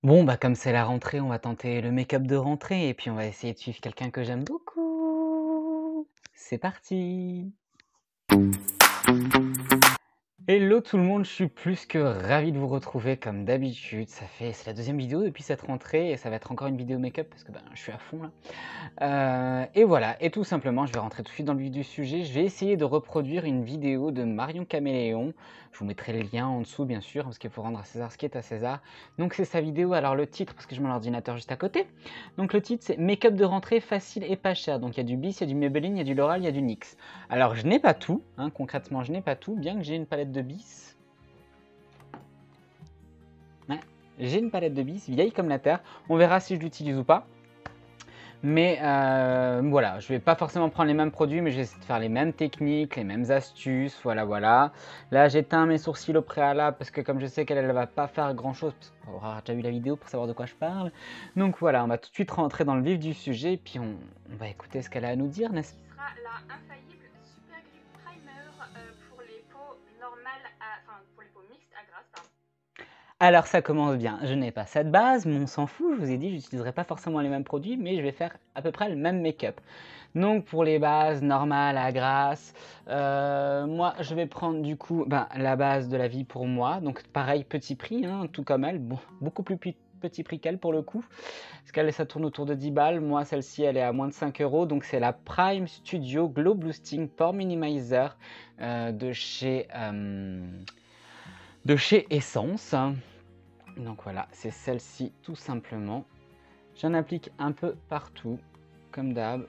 Bon, bah, comme c'est la rentrée, on va tenter le make-up de rentrée et puis on va essayer de suivre quelqu'un que j'aime beaucoup. C'est parti! Hello tout le monde, je suis plus que ravi de vous retrouver comme d'habitude. C'est la deuxième vidéo depuis cette rentrée et ça va être encore une vidéo make-up parce que ben, je suis à fond là. Et voilà, et tout simplement, je vais rentrer tout de suite dans le vif du sujet. Je vais essayer de reproduire une vidéo de Marion Caméléon. Je vous mettrai le lien en dessous, bien sûr, parce qu'il faut rendre à César ce qui est à César. Donc c'est sa vidéo, alors le titre, parce que je mets l'ordinateur juste à côté. Donc le titre, c'est Make-up de rentrée facile et pas cher. Donc il y a du Bis, il y a du Maybelline, il y a du L'Oréal, il y a du NYX. Alors je n'ai pas tout, hein, concrètement je n'ai pas tout, bien que j'ai une palette de Bis. Ouais, j'ai une palette de Bis, vieille comme la terre. On verra si je l'utilise ou pas. Mais voilà, je vais pas forcément prendre les mêmes produits, mais je vais essayer de faire les mêmes techniques, les mêmes astuces, voilà. Là, j'éteins mes sourcils au préalable parce que comme je sais qu'elle ne va pas faire grand-chose, parce qu'on aura déjà vu la vidéo pour savoir de quoi je parle. Donc voilà, on va tout de suite rentrer dans le vif du sujet, et puis on va écouter ce qu'elle a à nous dire, n'est-ce pas? Qui sera la infaillible Super Grip Primer pour les peaux normales, enfin pour les peaux mixtes à grasse, pardon. Alors ça commence bien, je n'ai pas cette base, mais on s'en fout, je vous ai dit, je n'utiliserai pas forcément les mêmes produits, mais je vais faire à peu près le même make-up. Donc pour les bases normales à grasse, moi je vais prendre du coup la base de la vie pour moi, donc pareil petit prix, hein, tout comme elle, bon, beaucoup plus petit prix qu'elle pour le coup, parce qu'elle ça tourne autour de 10 balles, moi celle-ci elle est à moins de 5 euros, donc c'est la Prime Studio Glow Boosting Pore Minimizer de chez Essence. Donc voilà, c'est celle-ci tout simplement. J'en applique un peu partout, comme d'hab.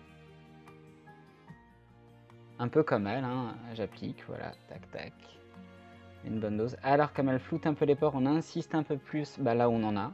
Un peu comme elle, hein. J'applique, voilà, tac tac. Une bonne dose. Alors comme elle floute un peu les pores, on insiste un peu plus là où on en a.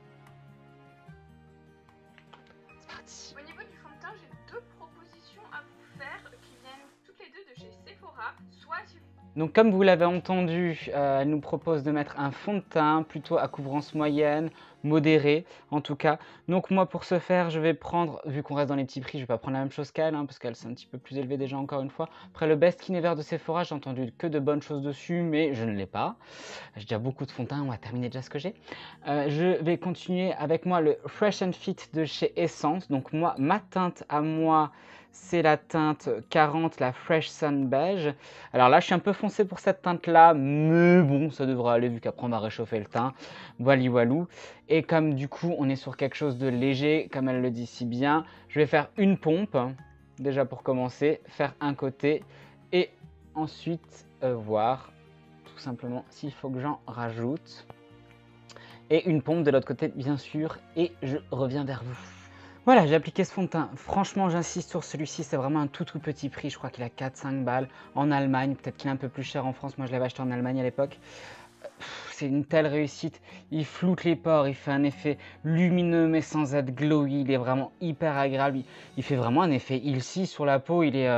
C'est parti. Au niveau du fond de teint, j'ai deux propositions à vous faire qui viennent toutes les deux de chez Sephora. Soit si Donc comme vous l'avez entendu, elle nous propose de mettre un fond de teint plutôt à couvrance moyenne, modérée en tout cas. Donc moi pour ce faire, je vais prendre, vu qu'on reste dans les petits prix, je vais pas prendre la même chose qu'elle, hein, parce qu'elle c'est un petit peu plus élevé déjà encore une fois. Après le Best Skin Ever de Sephora, j'ai entendu que de bonnes choses dessus, mais je ne l'ai pas. J'ai déjà beaucoup de fond de teint, on va terminer déjà ce que j'ai. Je vais continuer avec moi le Fresh and Fit de chez Essence. Donc moi, ma teinte à moi, c'est la teinte 40, la Fresh Sun Beige. Alors là, je suis un peu foncé pour cette teinte-là, mais bon, ça devrait aller vu qu'après on va réchauffer le teint. Voilà, walou. Et comme du coup, on est sur quelque chose de léger, comme elle le dit si bien, je vais faire une pompe, déjà pour commencer, faire un côté, et ensuite voir tout simplement s'il faut que j'en rajoute. Et une pompe de l'autre côté, bien sûr, et je reviens vers vous. Voilà, j'ai appliqué ce fond de teint. Franchement, j'insiste sur celui-ci, c'est vraiment un tout petit prix. Je crois qu'il a 4-5 balles en Allemagne. Peut-être qu'il est un peu plus cher en France. Moi, je l'avais acheté en Allemagne à l'époque. C'est une telle réussite. Il floute les pores, il fait un effet lumineux mais sans être glowy. Il est vraiment hyper agréable. Il fait vraiment un effet ilsi sur la peau. Il est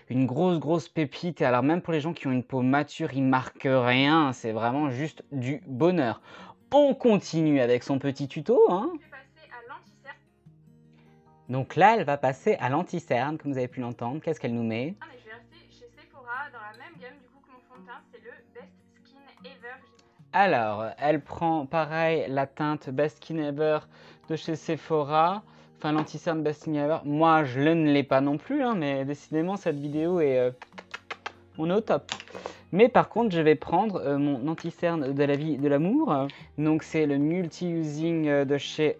une grosse pépite. Et alors même pour les gens qui ont une peau mature, il marque rien. C'est vraiment juste du bonheur. On continue avec son petit tuto, hein. je vais passer à l'anti-cerne. Donc là, elle va passer à l'anti-cerne, comme vous avez pu l'entendre. Qu'est-ce qu'elle nous met? Ah mais je vais rester chez Sephora dans la même gamme du coup que mon fond de teint, c'est le Best Skin Ever. Alors, elle prend pareil la teinte Best Skin Ever de chez Sephora, enfin l'anti-cerne Best Skin Ever. Moi, je ne l'ai pas non plus, hein, mais décidément, cette vidéo est, on est au top. Mais par contre, je vais prendre mon anti-cerne de la vie de l'amour. Donc, c'est le multi-using de chez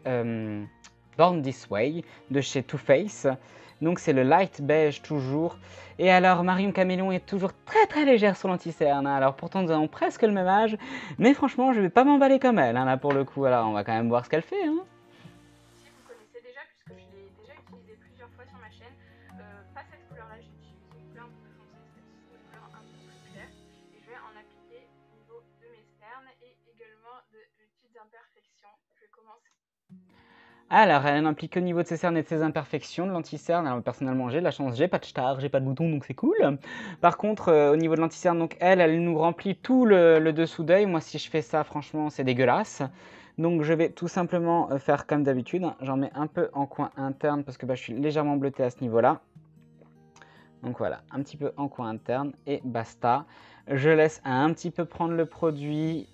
Born This Way, de chez Too Faced. Donc, c'est le light beige toujours. Et alors, Marion Caméléon est toujours très légère sur l'anti-cerne. Hein. Alors, pourtant, nous avons presque le même âge. Mais franchement, je vais pas m'emballer comme elle, hein, là, pour le coup. Alors, on va quand même voir ce qu'elle fait. Hein. Si vous connaissez déjà, puisque je l'ai déjà utilisé plusieurs fois sur ma chaîne, pas cette couleur-là, j'ai utilisé une couleur un peu plus foncée, cette couleur un peu plus claire. Et je vais en appliquer au niveau de mes cernes et également de mes petites imperfections. Je vais commencer. Alors, elle n'implique qu'au niveau de ses cernes et de ses imperfections, de l'anti-cerne. Alors, personnellement, j'ai de la chance, j'ai pas de star, j'ai pas de bouton, donc c'est cool. Par contre, au niveau de l'anti-cerne, donc elle nous remplit tout le dessous d'œil. Moi, si je fais ça, franchement, c'est dégueulasse. Donc, je vais tout simplement faire comme d'habitude. J'en mets un peu en coin interne parce que je suis légèrement bleuté à ce niveau-là. Donc voilà, un petit peu en coin interne et basta. Je laisse un petit peu prendre le produit.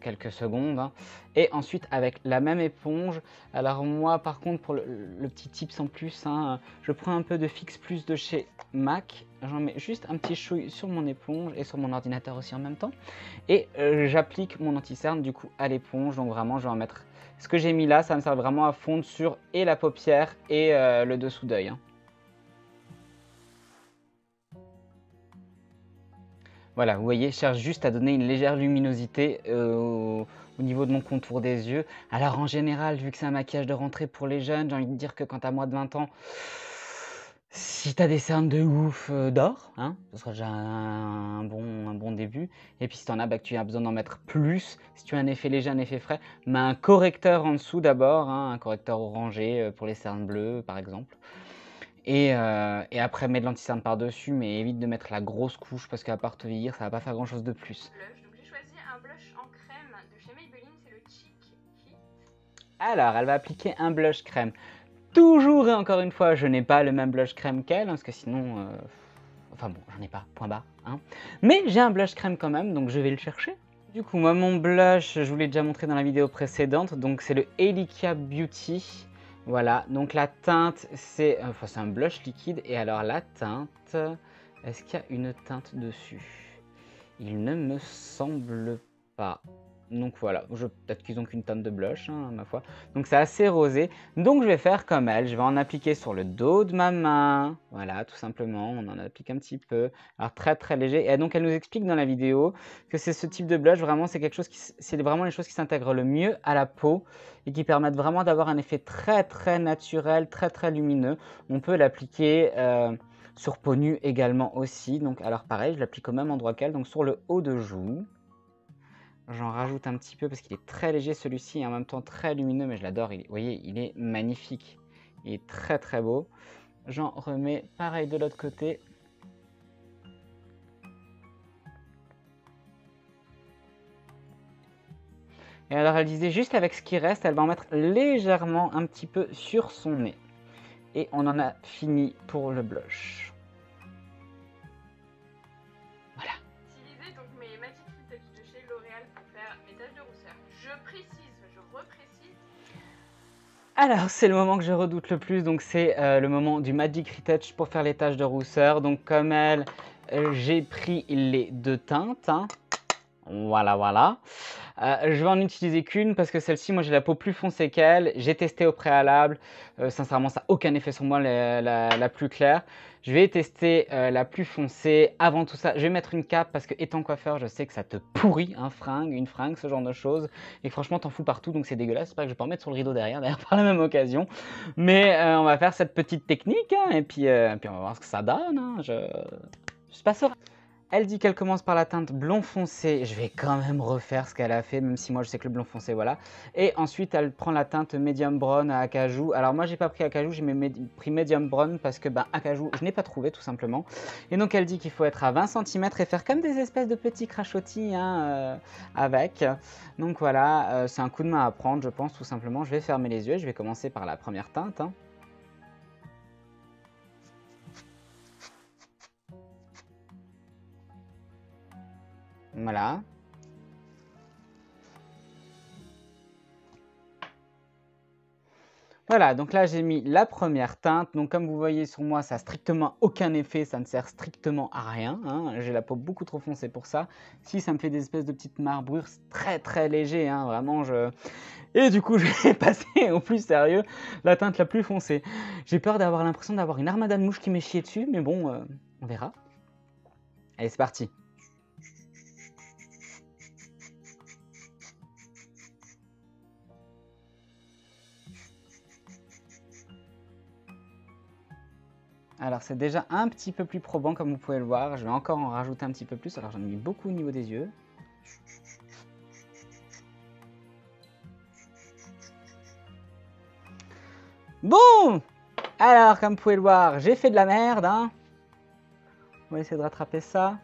quelques secondes, hein. Et ensuite avec la même éponge, alors moi par contre pour le petit tips en plus, hein, je prends un peu de Fix Plus de chez MAC, j'en mets juste un petit chouille sur mon éponge et sur mon ordinateur aussi en même temps. Et j'applique mon anti-cerne du coup à l'éponge, donc vraiment je vais en mettre... Ce que j'ai mis là, ça me sert vraiment à fondre sur et la paupière et le dessous d'œil, hein. Voilà, vous voyez, je cherche juste à donner une légère luminosité au niveau de mon contour des yeux. Alors en général, vu que c'est un maquillage de rentrée pour les jeunes, j'ai envie de dire que quand t'as moins de 20 ans, si t'as des cernes de ouf, dors, hein, ce sera déjà un bon début. Et puis si t'en as, bah, que tu as besoin d'en mettre plus, si tu as un effet léger, un effet frais, mets un correcteur en dessous d'abord, hein, un correcteur orangé pour les cernes bleues par exemple. Et après, mets de l'anti-cerne par-dessus, mais évite de mettre la grosse couche parce qu'à part te vieillir, ça va pas faire grand-chose de plus. Blush. Donc j'ai choisi un blush en crème de chez Maybelline, c'est le Cheek Heat. Alors, elle va appliquer un blush crème. Toujours et encore une fois, je n'ai pas le même blush crème qu'elle, hein, parce que sinon... Enfin bon, j'en ai pas, point barre, hein. Mais j'ai un blush crème quand même, donc je vais le chercher. Du coup, moi, mon blush, je vous l'ai déjà montré dans la vidéo précédente, donc c'est le Elikia Beauty. Voilà, donc la teinte, c'est un blush liquide. Et alors la teinte, est-ce qu'il y a une teinte dessus? Il ne me semble pas. Donc voilà, peut-être qu'ils ont qu'une teinte de blush, hein, ma foi. Donc c'est assez rosé. Donc je vais faire comme elle, je vais en appliquer sur le dos de ma main. Voilà, tout simplement, on en applique un petit peu. Alors très très léger. Et donc elle nous explique dans la vidéo que c'est ce type de blush, vraiment c'est quelque chose c'est vraiment les choses qui s'intègrent le mieux à la peau et qui permettent vraiment d'avoir un effet très très naturel, très très lumineux. On peut l'appliquer sur peau nue également aussi. Donc alors pareil, je l'applique au même endroit qu'elle, donc sur le haut de joue. J'en rajoute un petit peu parce qu'il est très léger celui-ci et en même temps très lumineux, mais je l'adore. Vous voyez, il est magnifique. Il est très très beau. J'en remets pareil de l'autre côté. Et alors elle disait juste avec ce qui reste, elle va en mettre légèrement un petit peu sur son nez. Et on en a fini pour le blush. Voilà. Utilisez donc mes Magic Retouch de chez L'Oréal pour faire mes taches de rousseur. Je reprécise. Alors c'est le moment que je redoute le plus, donc c'est le moment du Magic Retouch pour faire les taches de rousseur. Donc comme elle, j'ai pris les deux teintes, hein. Voilà, voilà. Je vais en utiliser qu'une parce que celle-ci, moi j'ai la peau plus foncée qu'elle. J'ai testé au préalable. Sincèrement, ça n'a aucun effet sur moi, la plus claire. Je vais tester la plus foncée. Avant tout ça, je vais mettre une cape parce que étant coiffeur, je sais que ça te pourrit une fringue, ce genre de choses. Et franchement, t'en fous partout, donc c'est dégueulasse. J'espère que je vais pas en mettre sur le rideau derrière, d'ailleurs, par la même occasion. Mais on va faire cette petite technique, hein, et puis on va voir ce que ça donne, hein. Je suis pas serein. Elle dit qu'elle commence par la teinte blond foncé. Je vais quand même refaire ce qu'elle a fait, même si moi je sais que le blond foncé, voilà. Et ensuite, elle prend la teinte medium brown à acajou. Alors moi, j'ai pas pris acajou, j'ai pris medium brown parce que acajou, je n'ai pas trouvé tout simplement. Et donc, elle dit qu'il faut être à 20 cm et faire comme des espèces de petits crachotis, hein, avec. Donc voilà, c'est un coup de main à prendre, je pense, tout simplement. Je vais fermer les yeux, je vais commencer par la première teinte, hein. Voilà. Voilà, donc là j'ai mis la première teinte. Donc comme vous voyez sur moi, ça n'a strictement aucun effet, ça ne sert strictement à rien, hein. J'ai la peau beaucoup trop foncée pour ça. Si, ça me fait des espèces de petites marbrures, c'est très très léger, hein, vraiment. Et du coup, je vais passer au plus sérieux, la teinte la plus foncée. J'ai peur d'avoir l'impression d'avoir une armada de mouches qui m'est chiée dessus, mais bon, on verra. Allez, c'est parti. Alors c'est déjà un petit peu plus probant comme vous pouvez le voir. Je vais encore en rajouter un petit peu plus. Alors j'en ai mis beaucoup au niveau des yeux. Bon! Alors comme vous pouvez le voir, j'ai fait de la merde, hein. On va essayer de rattraper ça.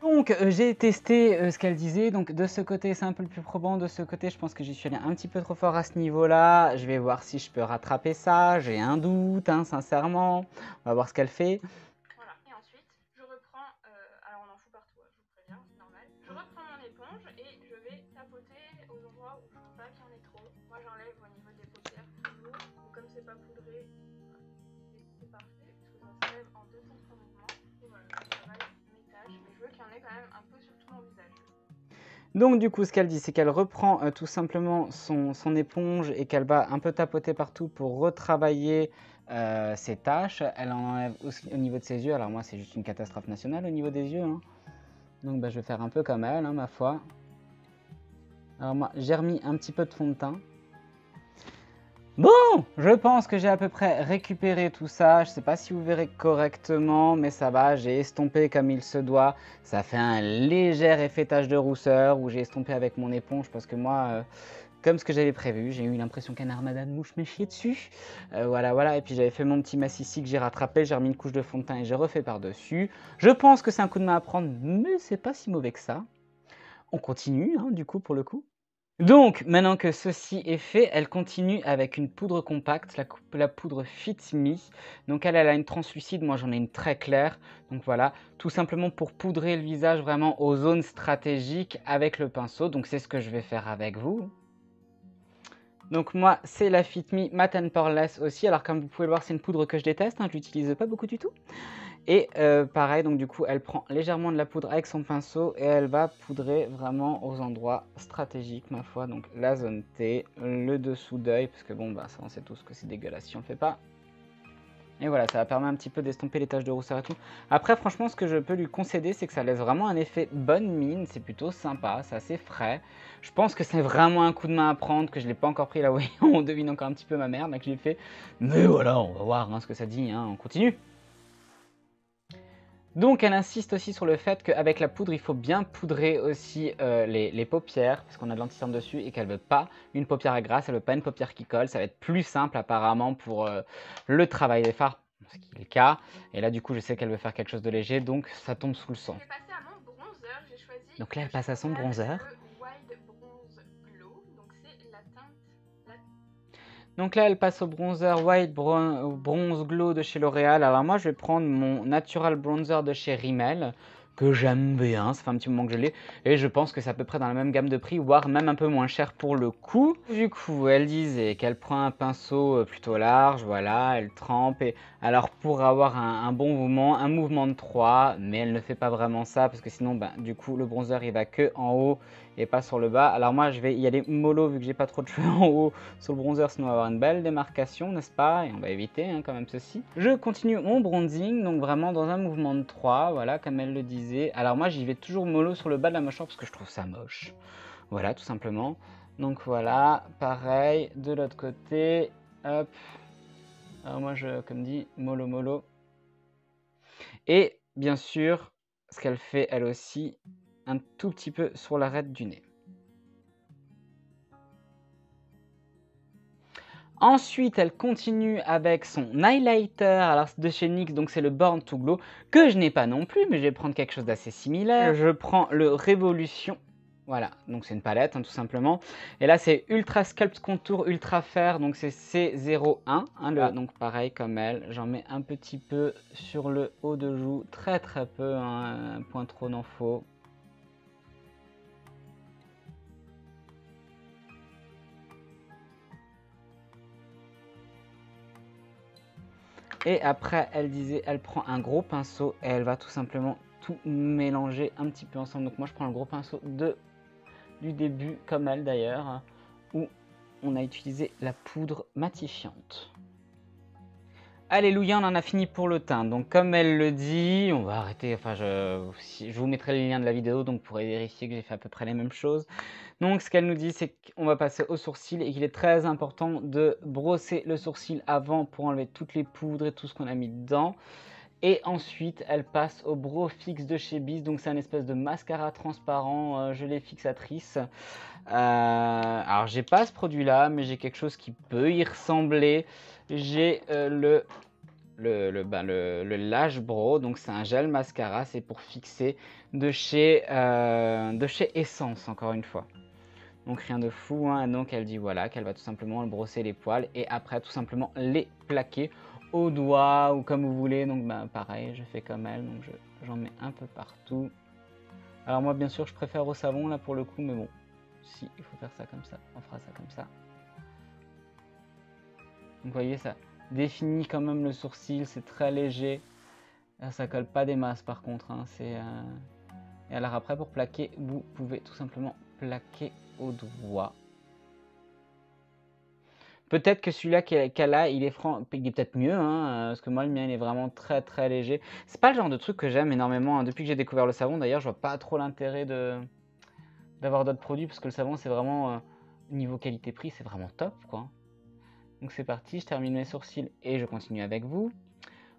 Donc j'ai testé ce qu'elle disait, donc de ce côté c'est un peu le plus probant, de ce côté je pense que j'y suis allé un petit peu trop fort à ce niveau-là. Je vais voir si je peux rattraper ça, j'ai un doute, hein, sincèrement. On va voir ce qu'elle fait. Voilà, et ensuite je reprends, alors on en fout partout, je vous préviens, c'est normal. Je reprends mon éponge et je vais taper endroits où je veux pas qu'il y en ait trop. Moi j'enlève au niveau des paupières toujours. Donc comme c'est pas poudré, c'est parfait parce que ça se lève en 2-3 mouvements. Et voilà, je travaille mes tâches, mais je veux qu'il y en ait quand même un peu sur tout mon visage. Donc du coup, ce qu'elle dit, c'est qu'elle reprend tout simplement son éponge et qu'elle va un peu tapoter partout pour retravailler ses tâches. Elle en enlève aussi au niveau de ses yeux. Alors moi, c'est juste une catastrophe nationale au niveau des yeux, hein. Donc bah, je vais faire un peu comme elle, hein, ma foi. Alors moi, j'ai remis un petit peu de fond de teint. Bon, je pense que j'ai à peu près récupéré tout ça. Je ne sais pas si vous verrez correctement, mais ça va, j'ai estompé comme il se doit. Ça fait un léger effet tache de rousseur où j'ai estompé avec mon éponge parce que moi, comme ce que j'avais prévu, j'ai eu l'impression qu'un armada de mouches m'est chié dessus. Voilà. Et puis j'avais fait mon petit massis ici que j'ai rattrapé, j'ai remis une couche de fond de teint et j'ai refait par-dessus. Je pense que c'est un coup de main à prendre, mais c'est pas si mauvais que ça. On continue, hein, du coup, pour le coup. Donc, maintenant que ceci est fait, elle continue avec une poudre compacte, la poudre Fit Me. Donc elle a une translucide, moi j'en ai une très claire. Donc voilà, tout simplement pour poudrer le visage vraiment aux zones stratégiques avec le pinceau. Donc c'est ce que je vais faire avec vous. Donc moi, c'est la Fit Me Matte and Poreless aussi. Alors comme vous pouvez le voir, c'est une poudre que je déteste, hein, je l'utilise pas beaucoup du tout. Et pareil, donc du coup, elle prend légèrement de la poudre avec son pinceau et elle va poudrer vraiment aux endroits stratégiques, ma foi. Donc la zone T, le dessous d'œil, parce que bon, bah ça on sait tous que c'est dégueulasse si on le fait pas. Et voilà, ça va permettre un petit peu d'estomper les taches de rousseur et tout. Après, franchement, ce que je peux lui concéder, c'est que ça laisse vraiment un effet bonne mine. C'est plutôt sympa, c'est assez frais. Je pense que c'est vraiment un coup de main à prendre, que je ne l'ai pas encore pris là, oui, on devine encore un petit peu ma merde là, que je l'ai fait. Mais voilà, on va voir hein, ce que ça dit, hein. On continue. Donc elle insiste aussi sur le fait qu'avec la poudre, il faut bien poudrer aussi les paupières, parce qu'on a de l'anti-cerne dessus et qu'elle ne veut pas une paupière grasse, elle ne veut pas une paupière qui colle. Ça va être plus simple apparemment pour le travail des fards, ce qui est le cas. Et là du coup, je sais qu'elle veut faire quelque chose de léger, donc ça tombe sous le sang. Je vais passer à mon bronzer, j'ai choisi. Donc là, elle passe à son bronzer. Le Wild Bronze Glow, donc c'est la teinte. Donc là, elle passe au bronzer White Bronze Glow de chez L'Oréal. Alors moi, je vais prendre mon Natural Bronzer de chez Rimmel, que j'aime bien, ça fait un petit moment que je l'ai. Et je pense que c'est à peu près dans la même gamme de prix, voire même un peu moins cher pour le coup. Du coup, elle disait qu'elle prend un pinceau plutôt large, voilà, elle trempe. Et alors pour avoir un bon mouvement, un mouvement de 3, mais elle ne fait pas vraiment ça, parce que sinon, ben, du coup, le bronzer, il va que en haut et pas sur le bas. Alors moi, je vais y aller mollo, vu que j'ai pas trop de cheveux en haut sur le bronzer, sinon on va avoir une belle démarcation, n'est-ce pas? Et on va éviter hein, quand même ceci. Je continue mon bronzing, donc vraiment dans un mouvement de 3, voilà, comme elle le disait. Alors moi, j'y vais toujours mollo sur le bas de la mâchoire parce que je trouve ça moche. Voilà, tout simplement. Donc voilà, pareil, de l'autre côté, hop. Alors moi, comme dit, mollo. Et bien sûr, ce qu'elle fait, elle aussi, un tout petit peu sur l'arête du nez. Ensuite, elle continue avec son highlighter, alors de chez NYX, donc c'est le Born to Glow, que je n'ai pas non plus, mais je vais prendre quelque chose d'assez similaire. Je prends le Révolution, voilà, donc c'est une palette, hein, tout simplement. Et là, c'est Ultra Sculpt Contour Ultra Fair, donc c'est C01, hein, donc pareil comme elle, j'en mets un petit peu sur le haut de joue, très peu, hein, un point trop n'en faut. Et après, elle disait, elle prend un gros pinceau et elle va tout simplement tout mélanger un petit peu ensemble. Donc moi, je prends le gros pinceau du début, comme elle d'ailleurs, où on a utilisé la poudre matifiante. Alléluia, on en a fini pour le teint. Donc comme elle le dit, on va arrêter, enfin je vous mettrai les liens de la vidéo, donc vous pourrez vérifier que j'ai fait à peu près les mêmes choses. Donc ce qu'elle nous dit, c'est qu'on va passer au sourcil et qu'il est très important de brosser le sourcil avant pour enlever toutes les poudres et tout ce qu'on a mis dedans. Et ensuite, elle passe au Brow Fix de chez Bis, donc c'est un espèce de mascara transparent, gelée fixatrice. Alors j'ai pas ce produit-là, mais j'ai quelque chose qui peut y ressembler. J'ai le Lash Brow, donc c'est un gel mascara, c'est pour fixer de chez Essence, encore une fois. Donc rien de fou, hein. Donc elle dit voilà qu'elle va tout simplement brosser les poils et après tout simplement les plaquer au doigt ou comme vous voulez. Donc bah, pareil, je fais comme elle, donc j'en mets un peu partout. Alors moi bien sûr je préfère au savon là pour le coup, mais bon, si il faut faire faire ça comme ça. On fera ça comme ça. Donc vous voyez, ça définit quand même le sourcil, c'est très léger. Là, ça colle pas des masses par contre, hein, Et alors après, pour plaquer, vous pouvez tout simplement plaquer au doigt. Peut-être que celui-là qu'elle a, il est peut-être mieux, hein, parce que moi, le mien, il est vraiment très très léger. C'est pas le genre de truc que j'aime énormément, hein. Depuis que j'ai découvert le savon, d'ailleurs, je vois pas trop l'intérêt d'avoir d'autres produits, parce que le savon, c'est vraiment, niveau qualité-prix, c'est vraiment top, quoi. Donc c'est parti, je termine mes sourcils et je continue avec vous.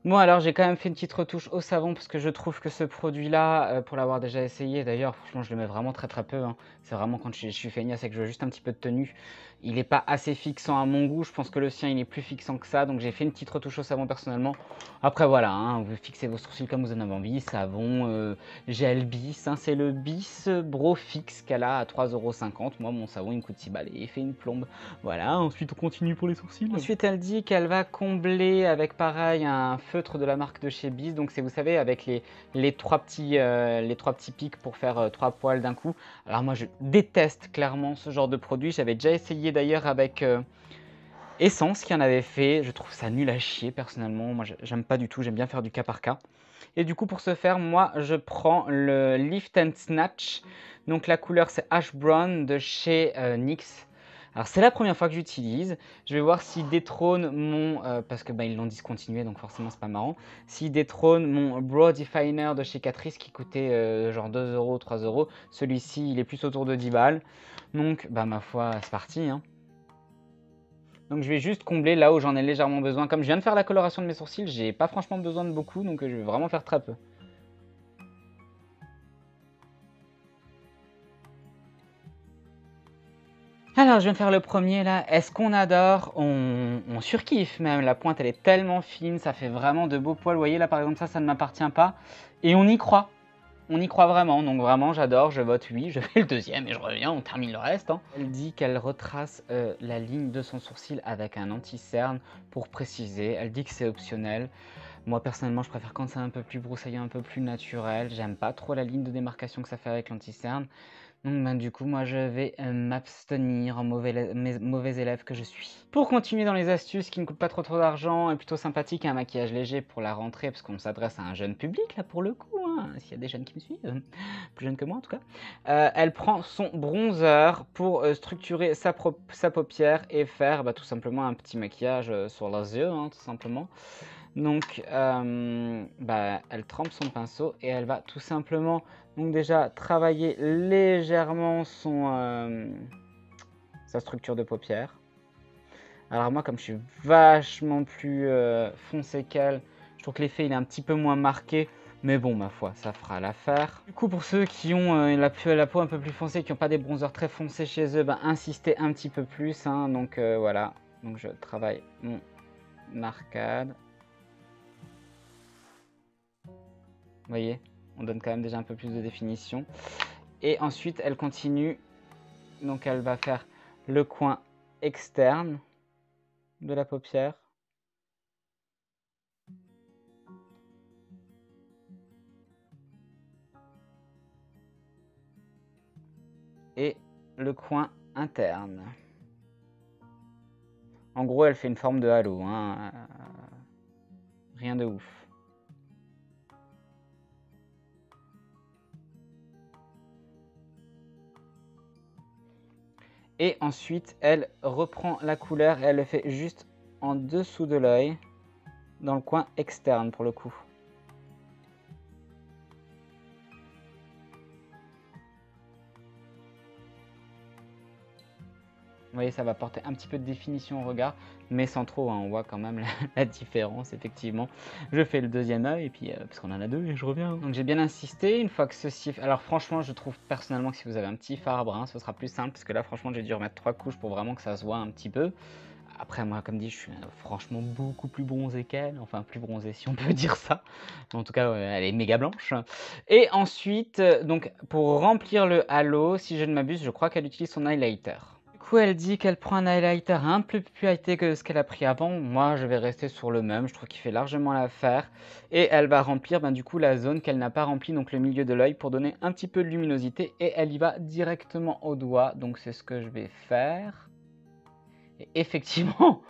Bon, alors j'ai quand même fait une petite retouche au savon parce que je trouve que ce produit-là, pour l'avoir déjà essayé, d'ailleurs, franchement, je le mets vraiment très très peu, hein. C'est vraiment quand je suis feignasse et que je veux juste un petit peu de tenue. Il n'est pas assez fixant à mon goût. Je pense que le sien, il est plus fixant que ça. Donc j'ai fait une petite retouche au savon personnellement. Après, voilà, hein, vous fixez vos sourcils comme vous en avez envie. Savon, gel bis, hein, c'est le bis Bro Fix qu'elle a à 3,50 €. Moi, mon savon, il me coûte 6 balles et il fait une plombe. Voilà, ensuite on continue pour les sourcils. Ensuite, elle dit qu'elle va combler avec pareil un feutre de la marque de chez Bis. Donc c'est, vous savez, avec les trois petits pics pour faire 3 poils d'un coup. Alors moi, je déteste clairement ce genre de produit. J'avais déjà essayé d'ailleurs avec Essence qui en avait fait. Je trouve ça nul à chier personnellement. Moi, j'aime pas du tout. J'aime bien faire du cas par cas. Et du coup, pour ce faire, moi, je prends le Lift and Snatch. Donc la couleur, c'est Ash Brown de chez NYX. Alors c'est la première fois que j'utilise. Je vais voir s'il détrône mon, parce que ils l'ont discontinué, donc forcément c'est pas marrant. S'il détrône mon Brow Definer de chez Catrice qui coûtait genre 2 €, 3 €. Celui-ci, il est plus autour de 10 balles. Donc ma foi, c'est parti, hein. Donc je vais juste combler là où j'en ai légèrement besoin. Comme je viens de faire la coloration de mes sourcils, j'ai pas franchement besoin de beaucoup, donc je vais vraiment faire très peu. Alors, je viens de faire le premier là. Est-ce qu'on adore? On surkiffe même. La pointe, elle est tellement fine. Ça fait vraiment de beaux poils. Vous voyez là, par exemple, ça ne m'appartient pas. Et on y croit. On y croit vraiment. Donc vraiment, j'adore. Je vote oui. Je fais le deuxième et je reviens. On termine le reste, hein. Elle dit qu'elle retrace la ligne de son sourcil avec un anti-cerne pour préciser. Elle dit que c'est optionnel. Moi, personnellement, je préfère quand c'est un peu plus broussailleux, un peu plus naturel. J'aime pas trop la ligne de démarcation que ça fait avec l'anti-cerne. Donc du coup, moi je vais m'abstenir en mauvais élève que je suis. Pour continuer dans les astuces qui ne coûtent pas trop d'argent et plutôt sympathique, un maquillage léger pour la rentrée, parce qu'on s'adresse à un jeune public là pour le coup, hein, s'il y a des jeunes qui me suivent, plus jeunes que moi en tout cas. Elle prend son bronzer pour structurer sa paupière et faire tout simplement un petit maquillage sur les yeux, hein, tout simplement. Donc elle trempe son pinceau et elle va tout simplement donc déjà travailler légèrement sa structure de paupière. Alors moi, comme je suis vachement plus foncé qu'elle, je trouve que l'effet il est un petit peu moins marqué. Mais bon, ma foi, ça fera l'affaire. Du coup, pour ceux qui ont la peau un peu plus foncée, qui n'ont pas des bronzers très foncés chez eux, insistez un petit peu plus, hein. Donc voilà, donc je travaille mon arcade. Vous voyez, on donne quand même déjà un peu plus de définition. Et ensuite, elle continue. Donc, elle va faire le coin externe de la paupière. Et le coin interne. En gros, elle fait une forme de halo, hein. Rien de ouf. Et ensuite, elle reprend la couleur et elle le fait juste en dessous de l'œil, dans le coin externe pour le coup. Vous voyez, ça va apporter un petit peu de définition au regard, mais sans trop, hein. On voit quand même la différence, effectivement. Je fais le deuxième œil, et puis, parce qu'on en a deux, et je reviens. Donc j'ai bien insisté, une fois que ceci... Alors franchement, je trouve personnellement que si vous avez un petit fard brun, ce sera plus simple, parce que là, franchement, j'ai dû remettre 3 couches pour vraiment que ça se voit un petit peu. Après, moi, comme dit, je suis franchement beaucoup plus bronzé qu'elle. Enfin, plus bronzé, si on peut dire ça. En tout cas, elle est méga blanche. Et ensuite, donc, pour remplir le halo, si je ne m'abuse, je crois qu'elle utilise son highlighter. Du coup, elle dit qu'elle prend un highlighter un peu plus high-tech que ce qu'elle a pris avant. Moi, je vais rester sur le même. Je trouve qu'il fait largement l'affaire. Et elle va remplir du coup la zone qu'elle n'a pas remplie, donc le milieu de l'œil, pour donner un petit peu de luminosité. Et elle y va directement au doigt. Donc c'est ce que je vais faire. Et effectivement,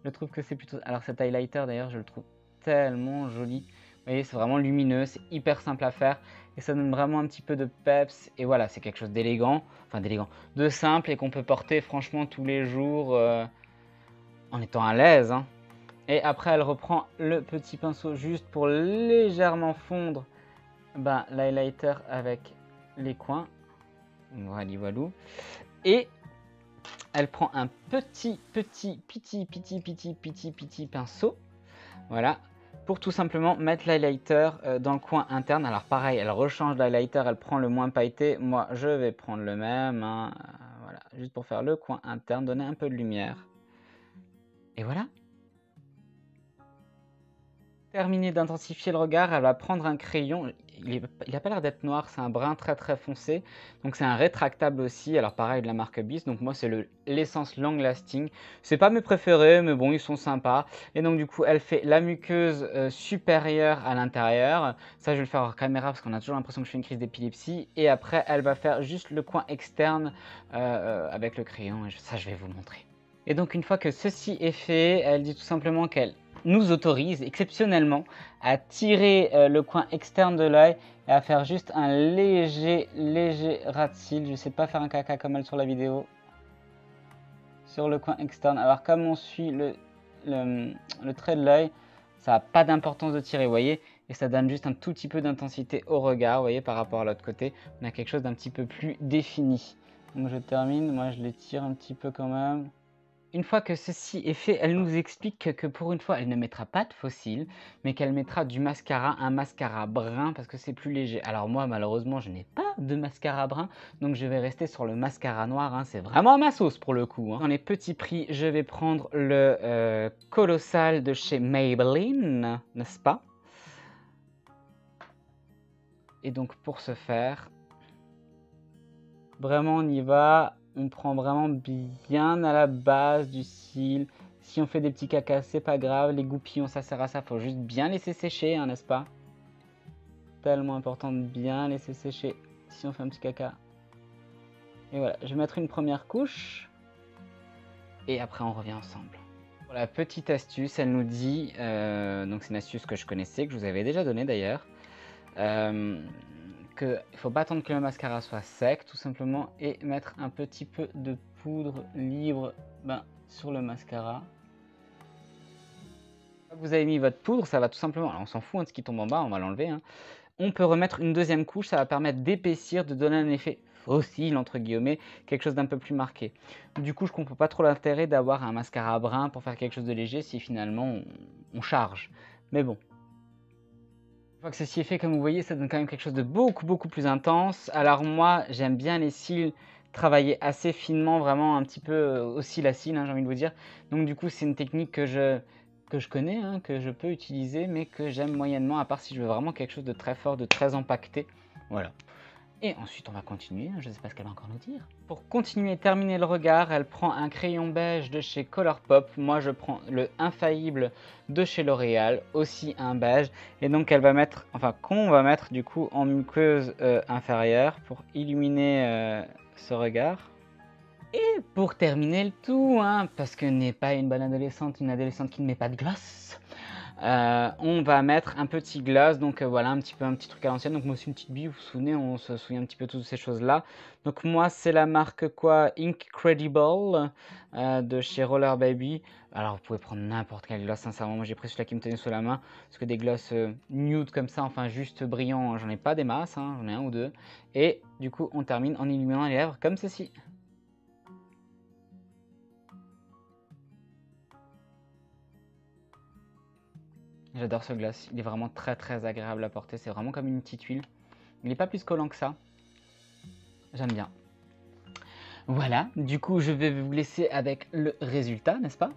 je trouve que c'est plutôt... Alors cet highlighter, d'ailleurs, je le trouve tellement joli. Vous voyez, c'est vraiment lumineux, c'est hyper simple à faire. Et ça donne vraiment un petit peu de peps. Et voilà, c'est quelque chose d'élégant. Enfin, d'élégant. De simple et qu'on peut porter franchement tous les jours en étant à l'aise. Hein. Et après, elle reprend le petit pinceau juste pour légèrement fondre l'highlighter avec les coins. Voilà, voilou. Et elle prend un petit pinceau. Voilà. Pour tout simplement mettre l'highlighter dans le coin interne. Alors pareil, elle rechange l'highlighter, elle prend le moins pailleté. Moi, je vais prendre le même. Hein. Voilà, juste pour faire le coin interne, donner un peu de lumière. Et voilà. Terminé d'intensifier le regard, elle va prendre un crayon. Il n'a pas l'air d'être noir, c'est un brun très très foncé. Donc c'est un rétractable aussi. Alors pareil de la marque Bis. Donc moi c'est l'essence Long Lasting. C'est pas mes préférés, mais bon ils sont sympas. Et donc du coup elle fait la muqueuse supérieure à l'intérieur. Ça je vais le faire hors caméra parce qu'on a toujours l'impression que je fais une crise d'épilepsie. Et après elle va faire juste le coin externe avec le crayon. Et ça je vais vous le montrer. Et donc une fois que ceci est fait, elle dit tout simplement qu'elle nous autorise exceptionnellement à tirer le coin externe de l'œil et à faire juste un léger ras de cils. Je ne sais pas faire un caca comme elle sur la vidéo. Sur le coin externe. Alors comme on suit le trait de l'œil, ça n'a pas d'importance de tirer, vous voyez. Et ça donne juste un tout petit peu d'intensité au regard, vous voyez, par rapport à l'autre côté. On a quelque chose d'un petit peu plus défini. Donc je termine, moi je les tire un petit peu quand même. Une fois que ceci est fait, elle nous explique que pour une fois, elle ne mettra pas de faux cils, mais qu'elle mettra du mascara, un mascara brun, parce que c'est plus léger. Alors moi, malheureusement, je n'ai pas de mascara brun, donc je vais rester sur le mascara noir. Hein. C'est vraiment ma sauce pour le coup. Hein. Dans les petits prix, je vais prendre le Colossal de chez Maybelline, n'est-ce pas? Et donc pour ce faire, vraiment on y va. On prend vraiment bien à la base du cil. Si on fait des petits cacas, c'est pas grave. Les goupillons, ça sert à ça. Faut juste bien laisser sécher, hein, n'est-ce pas? Tellement important de bien laisser sécher si on fait un petit caca. Et voilà, je vais mettre une première couche. Et après, on revient ensemble. Pour la petite astuce, elle nous dit... donc c'est une astuce que je connaissais, que je vous avais déjà donnée d'ailleurs. Il ne faut pas attendre que le mascara soit sec tout simplement et mettre un petit peu de poudre libre sur le mascara. Vous avez mis votre poudre, ça va tout simplement, alors on s'en fout de ce qui tombe en bas, on va l'enlever. Hein. On peut remettre une deuxième couche, ça va permettre d'épaissir, de donner un effet fossile entre guillemets, quelque chose d'un peu plus marqué. Du coup je ne comprends pas trop l'intérêt d'avoir un mascara brun pour faire quelque chose de léger si finalement on charge. Mais bon. Une fois que ceci est fait, comme vous voyez, ça donne quand même quelque chose de beaucoup plus intense. Alors moi, j'aime bien les cils travailler assez finement, vraiment un petit peu au cil à cil, hein, j'ai envie de vous dire. Donc du coup, c'est une technique que je connais, hein, que je peux utiliser, mais que j'aime moyennement, à part si je veux vraiment quelque chose de très fort, de très empaqueté. Voilà. Et ensuite, on va continuer, je ne sais pas ce qu'elle va encore nous dire. Pour continuer et terminer le regard, elle prend un crayon beige de chez Colourpop. Moi, je prends le Infaillible de chez L'Oréal, aussi un beige. Et donc, elle va mettre, qu'on va mettre du coup en muqueuse inférieure pour illuminer ce regard. Et pour terminer le tout, hein, parce que n'est pas une bonne adolescente, une adolescente qui ne met pas de gloss, on va mettre un petit gloss, donc voilà, un petit truc à l'ancienne. Donc moi aussi une petite bille, vous vous souvenez, on se souvient un petit peu de toutes ces choses là. Donc moi c'est la marque quoi, Incredible de chez Roller Baby. Alors vous pouvez prendre n'importe quel gloss, sincèrement, moi j'ai pris celui-là qui me tenait sous la main, parce que des gloss nude comme ça, enfin juste brillants, j'en ai pas des masses, hein, j'en ai un ou deux. Et du coup on termine en illuminant les lèvres comme ceci. J'adore ce gloss, il est vraiment très agréable à porter, c'est vraiment comme une petite huile. Il n'est pas plus collant que ça. J'aime bien. Voilà, du coup je vais vous laisser avec le résultat, n'est-ce pas ?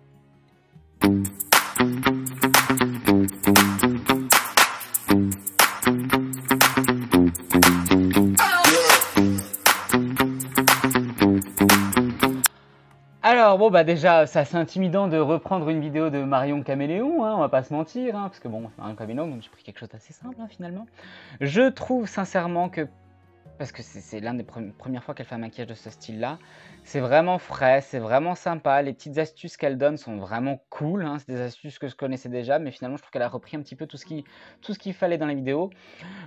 Alors bon bah déjà c'est assez intimidant de reprendre une vidéo de Marion Caméléon, hein, on va pas se mentir, hein, parce que bon c'est Marion Caméléon donc j'ai pris quelque chose d'assez simple hein, finalement. Je trouve sincèrement que, parce que c'est l'une des premières fois qu'elle fait un maquillage de ce style-là, c'est vraiment frais, c'est vraiment sympa, les petites astuces qu'elle donne sont vraiment cool, hein, c'est des astuces que je connaissais déjà, mais finalement je trouve qu'elle a repris un petit peu tout ce qu'il fallait dans la vidéo.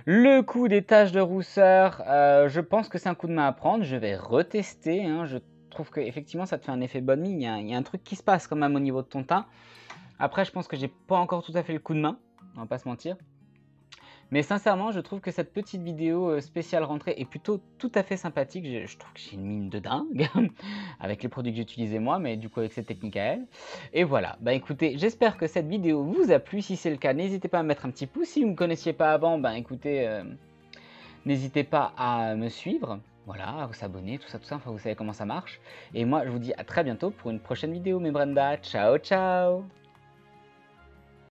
Le coup des taches de rousseur, je pense que c'est un coup de main à prendre, je vais retester, hein, je trouve qu'effectivement ça te fait un effet bonne mine, il y a un truc qui se passe quand même au niveau de ton teint. Après je pense que j'ai pas encore tout à fait le coup de main, on va pas se mentir. Mais sincèrement, je trouve que cette petite vidéo spéciale rentrée est plutôt tout à fait sympathique. Je trouve que j'ai une mine de dingue avec les produits que j'utilisais moi, mais du coup avec cette technique à elle. Et voilà, bah écoutez, j'espère que cette vidéo vous a plu. Si c'est le cas, n'hésitez pas à mettre un petit pouce. Si vous ne me connaissiez pas avant, bah écoutez, n'hésitez pas à me suivre. Voilà, à vous abonner, tout ça, enfin vous savez comment ça marche. Et moi, je vous dis à très bientôt pour une prochaine vidéo, mes Brenda. Ciao, ciao!